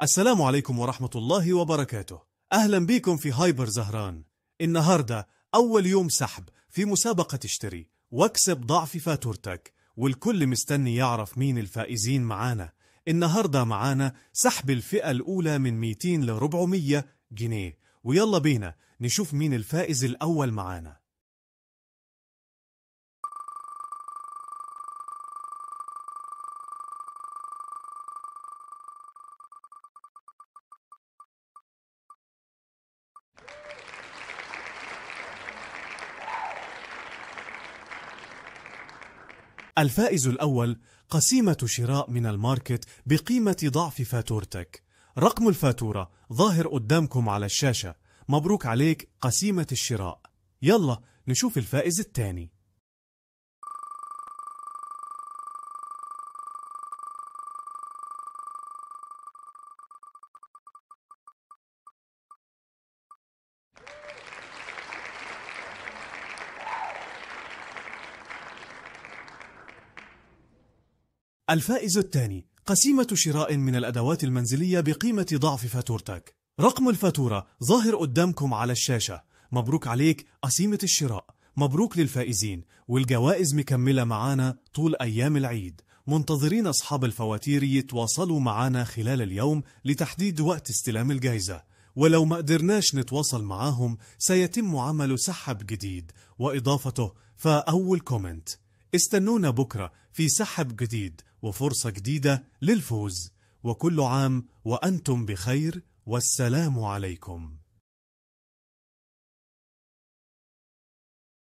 السلام عليكم ورحمة الله وبركاته. أهلا بكم في هايبر زهران. النهاردة أول يوم سحب في مسابقة اشتري واكسب ضعف فاتورتك، والكل مستني يعرف مين الفائزين معانا. النهاردة معانا سحب الفئة الأولى من 200 ل 400 جنيه، ويلا بينا نشوف مين الفائز الأول معانا. الفائز الأول قسيمة شراء من الماركت بقيمة ضعف فاتورتك. رقم الفاتورة ظاهر قدامكم على الشاشة. مبروك عليك قسيمة الشراء. يلا نشوف الفائز الثاني. الفائز الثاني قسيمة شراء من الأدوات المنزلية بقيمة ضعف فاتورتك. رقم الفاتورة ظاهر قدامكم على الشاشة. مبروك عليك قسيمة الشراء. مبروك للفائزين، والجوائز مكملة معانا طول أيام العيد. منتظرين أصحاب الفواتير يتواصلوا معانا خلال اليوم لتحديد وقت استلام الجائزة، ولو ما قدرناش نتواصل معاهم سيتم عمل سحب جديد وإضافته فأول كومنت. استنونا بكرة في سحب جديد وفرصة جديدة للفوز، وكل عام وأنتم بخير، والسلام عليكم.